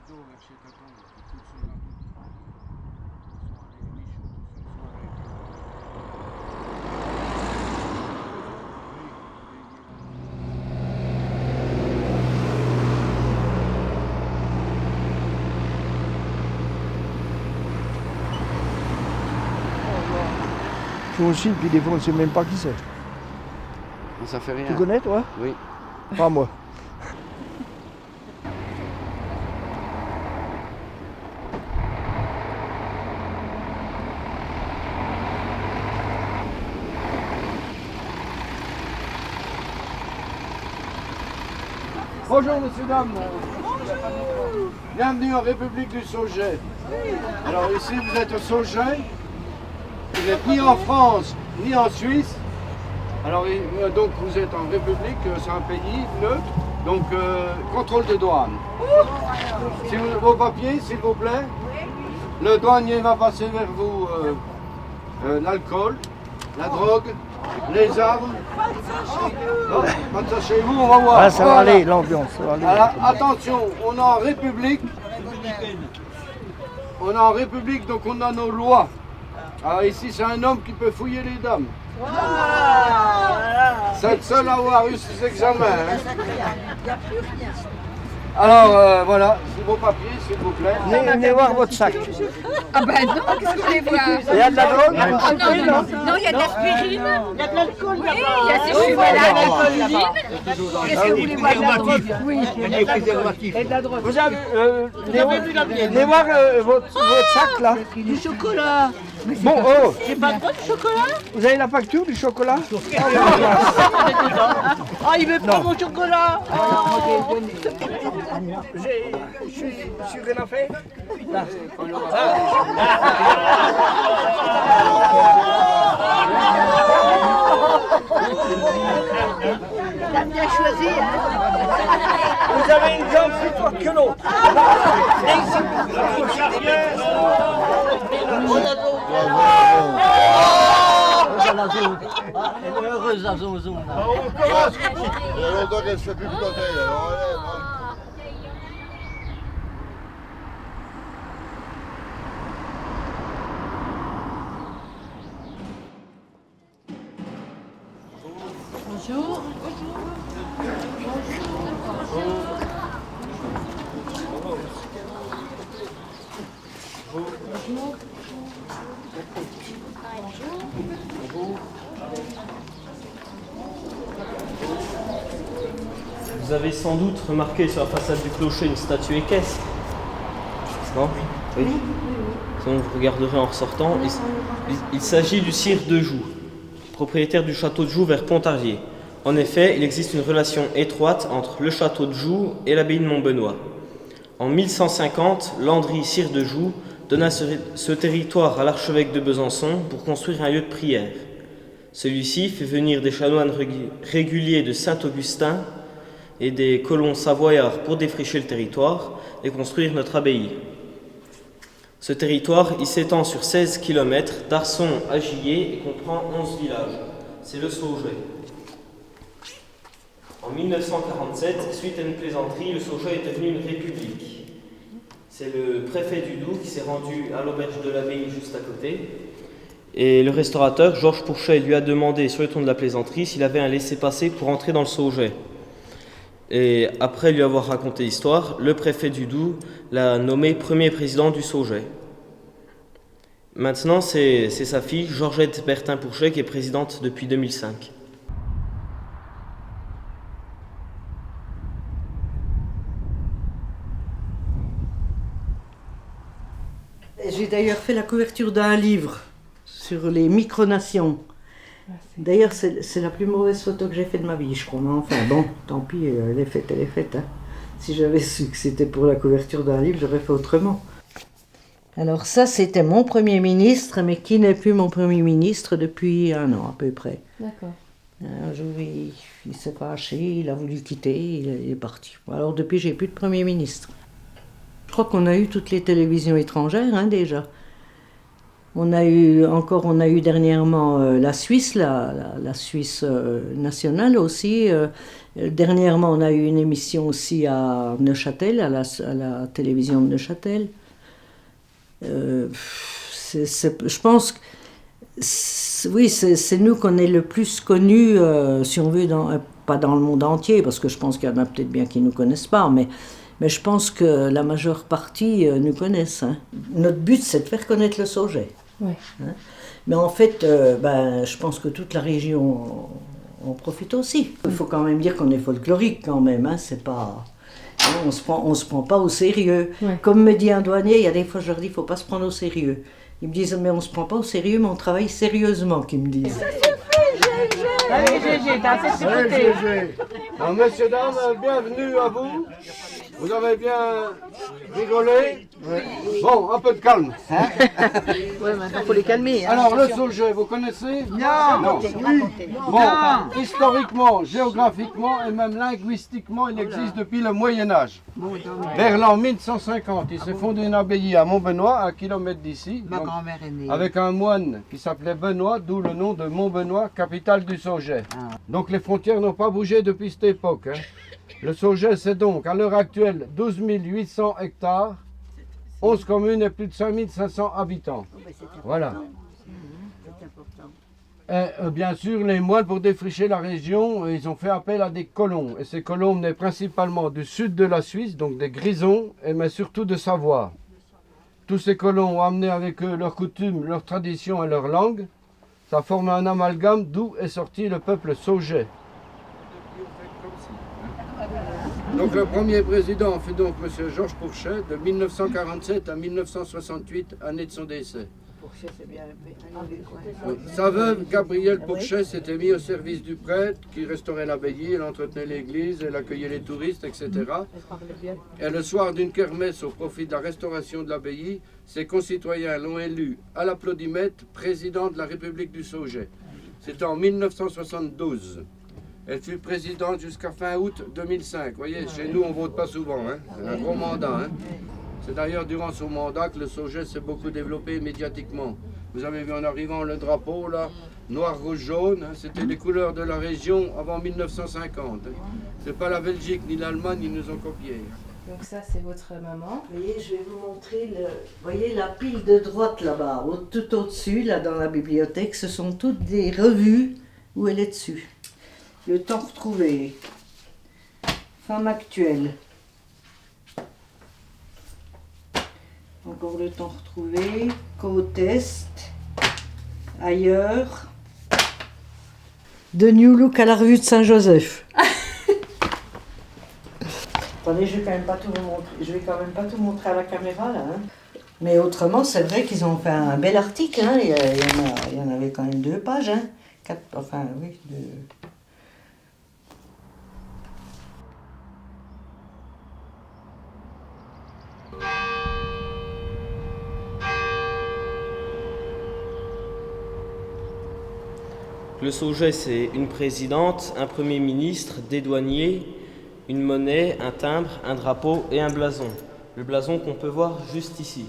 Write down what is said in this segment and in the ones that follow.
d'eau vers chez Tonton, qui coule sur la route. Ils sont allés riches ce soir. Ils font aussi, puis des fois on ne sait même pas qui c'est. Ça fait rien. Tu connais toi? Oui. Pas moi. Bonjour messieurs, dames. Bonjour. Bienvenue en République du Saugeais. Alors ici vous êtes au Saugeais. Vous n'êtes ni en France ni en Suisse. Alors donc vous êtes en République, c'est un pays neutre. Donc contrôle de douane. Si vous, vos papiers s'il vous plaît. Le douanier va passer vers vous l'alcool, la drogue, les armes. Non, pas de ça chez vous, on va voir. Ah, ça va Voilà. aller, l'ambiance. Ça va aller. Alors, attention, on est en République. On est en République, donc on a nos lois. Alors ici, c'est un homme qui peut fouiller les dames. C'est le seul à avoir eu ces examens. Hein. Alors voilà, c'est vos papiers, s'il vous plaît. Venez voir votre sac. Ah ben non, qu'est-ce que vous voulez voir? Il y a de la drogue? Oh non, il y a de l'aspirine. Il y a de l'alcool. Oui, il y a ces cheveux-là, qu'est-ce que vous voulez voir? De la drogue? Oui. Il y a des préservatifs. Et de la drogue. Vous avez, venez voir votre sac là. Du chocolat. Bon, oh, C'est pas trop du chocolat? vous avez la facture du chocolat? Ah, il veut pas mon chocolat. Je suis rien à faire. T'as bien choisi, hein? Vous avez une jambe plus forte que l'autre. Heureuse la zone. On commence. Il y a longtemps qu'elle se fait plus picoter. Alors, allez, Bonjour. Vous avez sans doute remarqué sur la façade du clocher une statue équestre. Non? Oui. Sinon vous regarderez en ressortant. Il s'agit du sire de Joux, propriétaire du château de Joux vers Pontarlier. En effet, il existe une relation étroite entre le château de Joux et l'abbaye de Montbenoît. En 1150, Landry, sire de Joux, donna ce territoire à l'archevêque de Besançon pour construire un lieu de prière. Celui-ci fait venir des chanoines réguliers de Saint-Augustin et des colons savoyards pour défricher le territoire et construire notre abbaye. Ce territoire, il s'étend sur 16 km d'Arçon à Gillé et comprend 11 villages. C'est le Saugeais. En 1947, suite à une plaisanterie, le Saugeais est devenu une république. C'est le préfet du Doubs qui s'est rendu à l'auberge de l'abbaye juste à côté. Et le restaurateur, Georges Pourchet, lui a demandé, sur le ton de la plaisanterie, s'il avait un laissez-passer pour entrer dans le Saugeais. Et après lui avoir raconté l'histoire, le préfet du Doubs l'a nommé premier président du Saugeais. Maintenant, c'est sa fille, Georgette Bertin-Pourchet, qui est présidente depuis 2005. J'ai d'ailleurs fait la couverture d'un livre sur les micronations. D'ailleurs, c'est la plus mauvaise photo que j'ai faite de ma vie, je crois. Mais enfin, bon, tant pis, elle est faite, elle est faite. Hein. Si j'avais su que c'était pour la couverture d'un livre, j'aurais fait autrement. Alors ça, c'était mon Premier ministre, mais qui n'est plus mon Premier ministre depuis 1 an à peu près. D'accord. Un jour, il s'est fâché, il a voulu quitter, il est parti. Alors depuis, j'ai plus de Premier ministre. Je crois qu'on a eu toutes les télévisions étrangères, hein, déjà. On a eu dernièrement la Suisse, la Suisse nationale aussi. Dernièrement, on a eu une émission aussi à Neuchâtel, à la télévision de Neuchâtel. Je pense que oui, c'est nous qu'on est le plus connus, si on veut, pas dans le monde entier, parce que je pense qu'il y en a peut-être bien qui ne nous connaissent pas, mais je pense que la majeure partie nous connaissent. Hein. Notre but, c'est de faire connaître le Sauget. Ouais. Hein. Mais en fait, je pense que toute la région en profite aussi. Il faut quand même dire qu'on est folklorique quand même, hein. C'est pas... On se prend pas au sérieux. Ouais. Comme me dit un douanier, il y a des fois je leur dis, il ne faut pas se prendre au sérieux. Ils me disent, mais on ne se prend pas au sérieux, mais on travaille sérieusement, qu'ils me disent. Allez, Gégé, t'as assez Allez, écouté. GG. Alors, messieurs, dames, bienvenue à vous. Vous avez bien rigolé. Bon, un peu de calme. Hein. Ouais, maintenant faut les calmer. Hein. Alors, le Sauget, vous connaissez? Non. Oui. Bon, historiquement, géographiquement et même linguistiquement, il existe depuis le Moyen-Âge. Vers l'an 1150, il s'est fondé une abbaye à Montbenoît, à 1 kilomètre d'ici. Ma Donc, grand-mère est née. avec un moine qui s'appelait Benoît, d'où le nom de Montbenoît, capitale du Sauget. Donc les frontières n'ont pas bougé depuis cette époque. Hein. Le Sauget, c'est donc à l'heure actuelle 12 800 hectares, 11 communes et plus de 5 500 habitants. Voilà. Et bien sûr, les moines, pour défricher la région, ils ont fait appel à des colons. Et ces colons venaient principalement du sud de la Suisse, donc des Grisons, mais surtout de Savoie. Tous ces colons ont amené avec eux leurs coutumes, leurs traditions et leurs langues. Ça forme un amalgame d'où est sorti le peuple Sauget. Donc le premier président fut donc M. Georges Pourchet, de 1947 à 1968, année de son décès. Oui. Sa veuve, Gabrielle Pourchet, s'était mise au service du prêtre qui restaurait l'abbaye, elle entretenait l'église, elle accueillait les touristes, etc. Et le soir d'une kermesse au profit de la restauration de l'abbaye, ses concitoyens l'ont élu à l'applaudimètre président de la République du Sauget. C'était en 1972. Elle fut présidente jusqu'à fin août 2005. Vous voyez, chez nous, on ne vote pas souvent. Hein. C'est un gros mandat. Hein. C'est d'ailleurs durant son mandat que le Sauget s'est beaucoup développé médiatiquement. Vous avez vu en arrivant le drapeau, là, noir, rouge, jaune. Hein. C'était les couleurs de la région avant 1950. Hein. C'est pas la Belgique ni l'Allemagne qui nous ont copiés. Donc ça, c'est votre maman. Vous voyez, je vais vous montrer voyez la pile de droite là-bas, tout au-dessus, là dans la bibliothèque, ce sont toutes des revues où elle est dessus. Le temps retrouvé, femme actuelle, encore le temps retrouvé, co-test, ailleurs, de New Look à la revue de Saint-Joseph. Attendez, je vais quand même pas tout vous montrer. Je vais quand même pas tout montrer à la caméra là. Hein. Mais autrement, c'est vrai qu'ils ont fait un bel article. Hein. Il y en avait quand même 2 pages. Hein. 4, enfin oui, 2. Le Sauget, c'est une présidente, un premier ministre, des douaniers, une monnaie, un timbre, un drapeau et un blason. Le blason qu'on peut voir juste ici.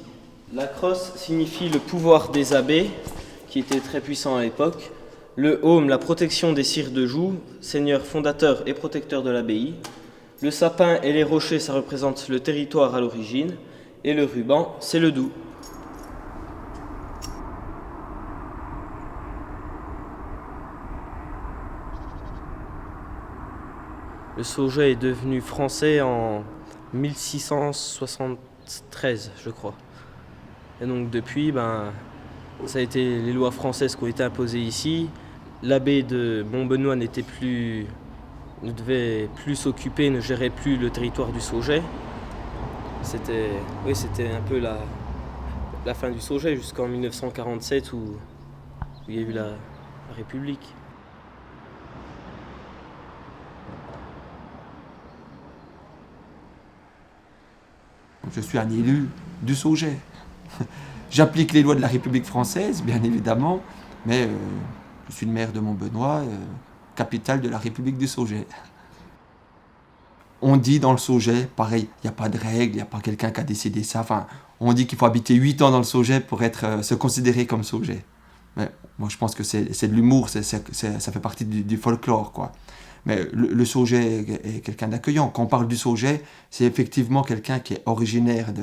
La crosse signifie le pouvoir des abbés, qui étaient très puissants à l'époque. Le heaume, la protection des sires de Joux, seigneur fondateur et protecteur de l'abbaye. Le sapin et les rochers, ça représente le territoire à l'origine. Et le ruban, c'est le Doubs. Le Sauget est devenu français en 1673, je crois. Et donc depuis, ça a été les lois françaises qui ont été imposées ici. L'abbé de Montbenoît ne devait plus s'occuper, ne gérait plus le territoire du Sauget. C'était un peu la fin du Sauget jusqu'en 1947 où il y a eu la République. Je suis un élu du Sauget. J'applique les lois de la République française, bien évidemment, mais je suis le maire de Montbenoît, capitale de la République du Sauget. On dit dans le Sauget, pareil, il n'y a pas de règle, il n'y a pas quelqu'un qui a décidé ça. Enfin, on dit qu'il faut habiter 8 ans dans le Sauget pour se considérer comme Sauget. Mais moi, je pense que c'est de l'humour, ça fait partie du folklore, quoi. Mais le Sauget est quelqu'un d'accueillant. Quand on parle du Sauget, c'est effectivement quelqu'un qui est originaire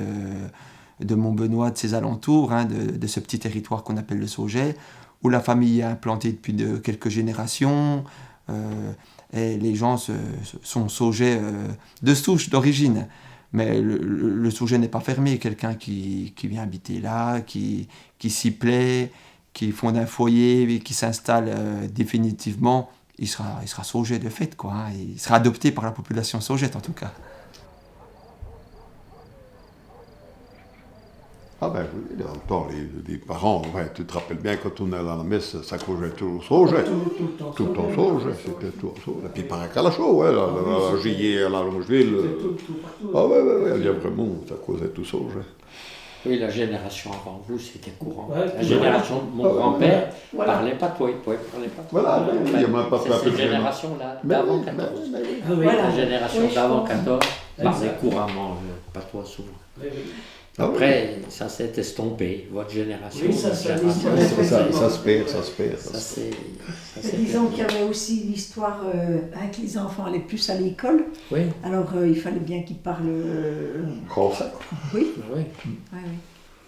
de Montbenoît, de ses alentours, hein, de ce petit territoire qu'on appelle le Sauget, où la famille est implantée depuis quelques générations, et les gens sont Sauget de souche, d'origine. Mais le Sauget n'est pas fermé. Quelqu'un qui vient habiter là, qui s'y plaît, qui fonde un foyer et qui s'installe définitivement, il sera Sauget de fait, quoi, hein. Il sera adopté par la population saugette en tout cas. Ah ben oui, dans le temps, les parents, ouais, tu te rappelles bien quand on allait à la messe, ça courait toujours Sauget. Tout le temps Sauget, c'était tout Sauget. Et puis par un Calachot, ouais, la Gillet, à la Longeville. Ah ouais, il y a vraiment, ça causait tout Sauget. Oui, la génération avant vous, c'était courant. La génération de mon grand-père ne parlait pas de toi, il parlait pas de toi. Voilà, il y a même pas c'est cette génération-là, d'avant 14. Voilà. La génération d'avant 14 parlait couramment le patois souvent. Après, ça s'est estompé, votre génération. Oui, ça se perd. Ça se perd. Disons qu'il y avait aussi l'histoire que les enfants allaient plus à l'école. Oui. Alors il fallait bien qu'ils parlent. Français. Oui. Oui. Oui.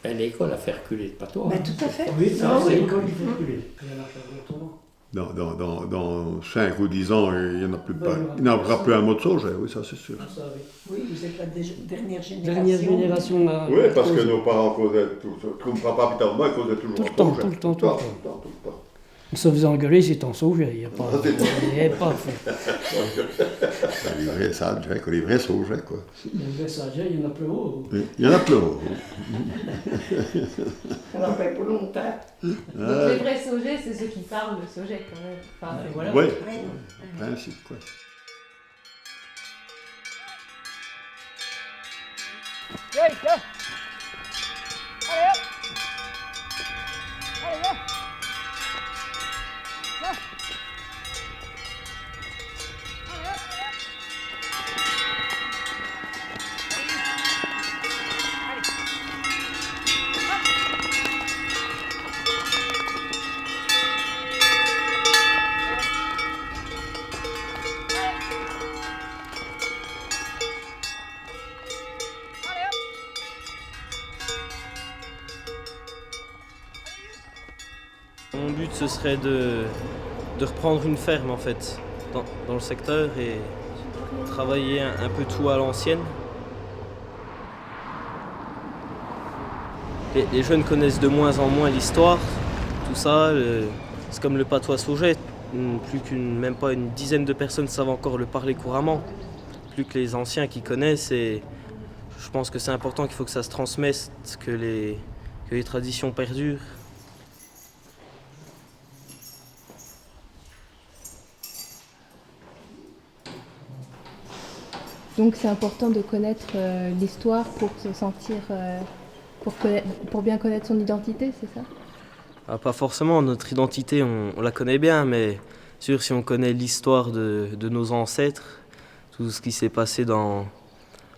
Et l'école a fait reculer le patois. Ben, tout à fait. Oui, c'est l'école qui fait reculer. Il y en a fait autrement. Dans 5 ou 10 ans, il n'y en aura plus un mot de Sauget, oui, ça c'est sûr. Ça, oui. Oui, vous êtes la dernière génération. Dernière génération là. Oui, parce que nos parents causaient tout ça. Comme papa habitait en bas, ils causaient toujours Tout le en temps, Sauget. tout le temps, tout le temps. Tout le temps. On se faisait engueuler, c'était en Sauget. Il n'y a pas. Il n'y avait pas. Les vrais sages, les vrais Saugets, quoi. Les vrais sages, il y en a plus haut. Il y en a plein. Ça va faire pour longtemps. Donc les vrais Saugets, c'est ceux qui parlent le Sauget quand même. Enfin, Voilà. Oui, Oui. principe, quoi. Mon but, ce serait de reprendre une ferme en fait, dans le secteur et travailler un peu tout à l'ancienne. Les jeunes connaissent de moins en moins l'histoire, tout ça. C'est comme le patois Sauget, même pas une dizaine de personnes savent encore le parler couramment. Plus que les anciens qui connaissent, et je pense que c'est important qu'il faut que ça se transmette, que les traditions perdurent. Donc c'est important de connaître l'histoire pour se sentir, pour bien connaître son identité, c'est ça? Ah, pas forcément, notre identité on la connaît bien, mais sûr si on connaît l'histoire de nos ancêtres, tout ce qui s'est passé dans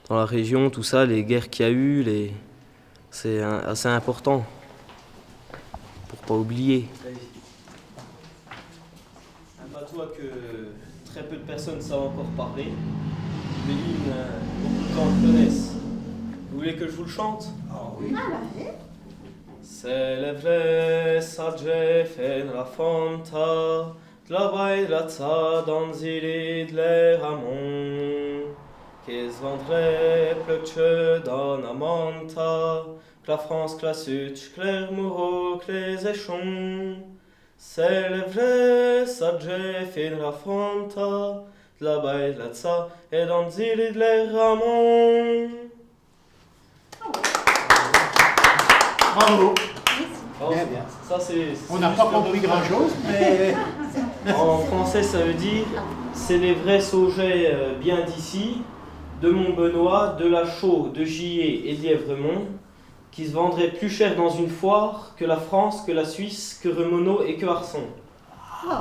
la région, tout ça, les guerres qu'il y a eu, c'est assez important pour pas oublier. Un patois que très peu de personnes savent encore parler. Mais beaucoup de gens le connaissent. Vous voulez que je vous le chante? Ah oui. C'est le vrai sage fenra fonta, dlabai dlatsa dans zili dler amon, qu'es vendrait plutche dans amanta, que la France clasuch, clair mouro, que les échons. C'est le vrai sage fenra fonta, dlabai dlatsa et dans zili dler amon. Bravo. Oh, ça, On n'a pas compris grand-chose, mais... En français, ça veut dire c'est les vrais Saugets bien d'ici, de Montbenoît, de La Chaux, de Gillet et d'Yèvremont, qui se vendraient plus cher dans une foire que la France, que la Suisse, que Remonot et que Arson.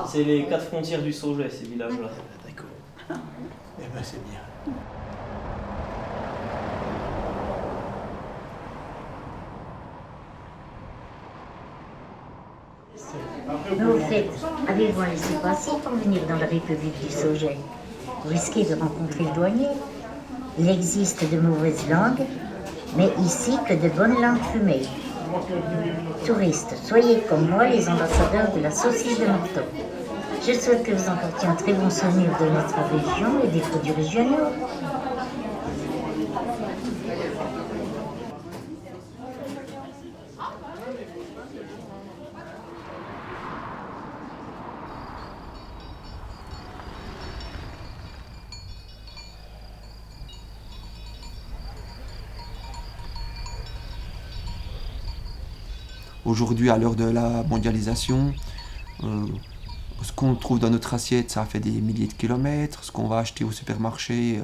C'est les 4 frontières du Sauget, ces villages-là. D'accord. Eh ben c'est bien. Mais au fait, avez-vous un laissez-passer pour venir dans la République du Sauget? Vous risquez de rencontrer le douanier. Il existe de mauvaises langues, mais ici que de bonnes langues fumées. Touristes, soyez comme moi les ambassadeurs de la saucisse de Marteau. Je souhaite que vous emportiez un très bon souvenir de notre région et des produits régionaux. Aujourd'hui, à l'heure de la mondialisation, ce qu'on trouve dans notre assiette, ça fait des milliers de kilomètres. Ce qu'on va acheter au supermarché,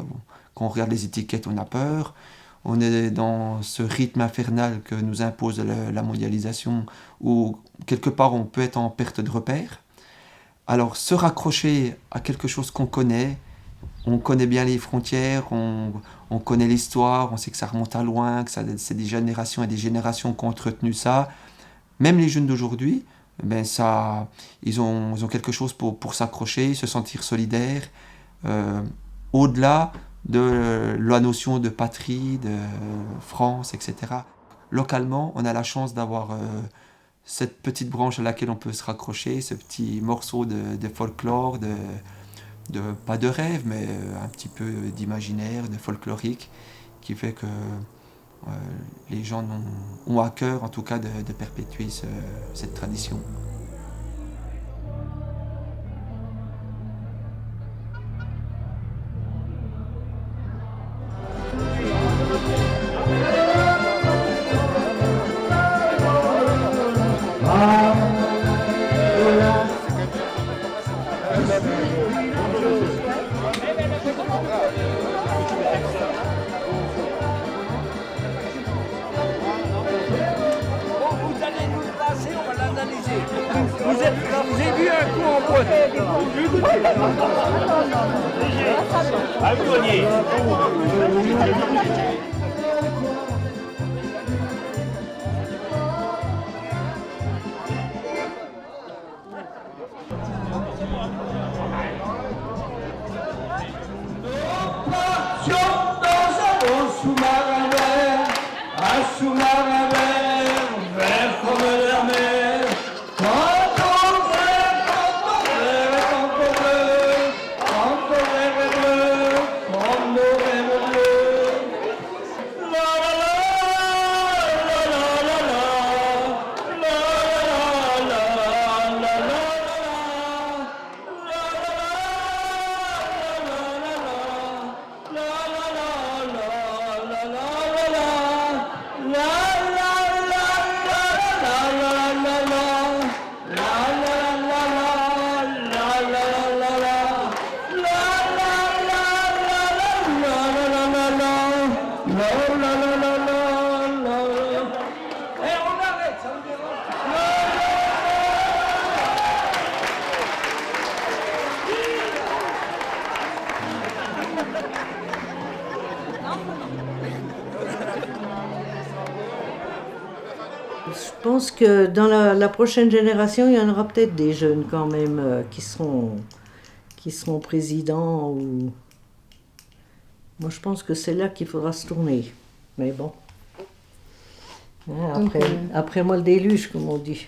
quand on regarde les étiquettes, on a peur. On est dans ce rythme infernal que nous impose la mondialisation, où quelque part on peut être en perte de repère. Alors se raccrocher à quelque chose qu'on connaît, on connaît bien les frontières, on connaît l'histoire, on sait que ça remonte à loin, que c'est des générations et des générations qui ont entretenu ça. Même les jeunes d'aujourd'hui, ben ils ont quelque chose pour s'accrocher, se sentir solidaires, au-delà de la notion de patrie, de France, etc. Localement, on a la chance d'avoir cette petite branche à laquelle on peut se raccrocher, ce petit morceau de folklore, pas de rêve, mais un petit peu d'imaginaire, de folklorique, qui fait que les gens ont à cœur, en tout cas, de perpétuer cette tradition. Vous avez vu un coup en boîte. Ah, vous voyez. Sous-marin vert comme la mer. Je pense que dans la prochaine génération, il y en aura peut-être des jeunes quand même qui seront présidents. Ou... Moi, je pense que c'est là qu'il faudra se tourner. Mais bon. Hein, après moi, le déluge, comme on dit.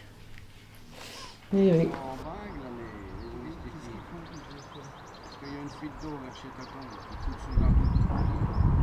Oui, oui. Parce qu'il y a une fuite d'eau vers chez Tacon qui coule sous la route.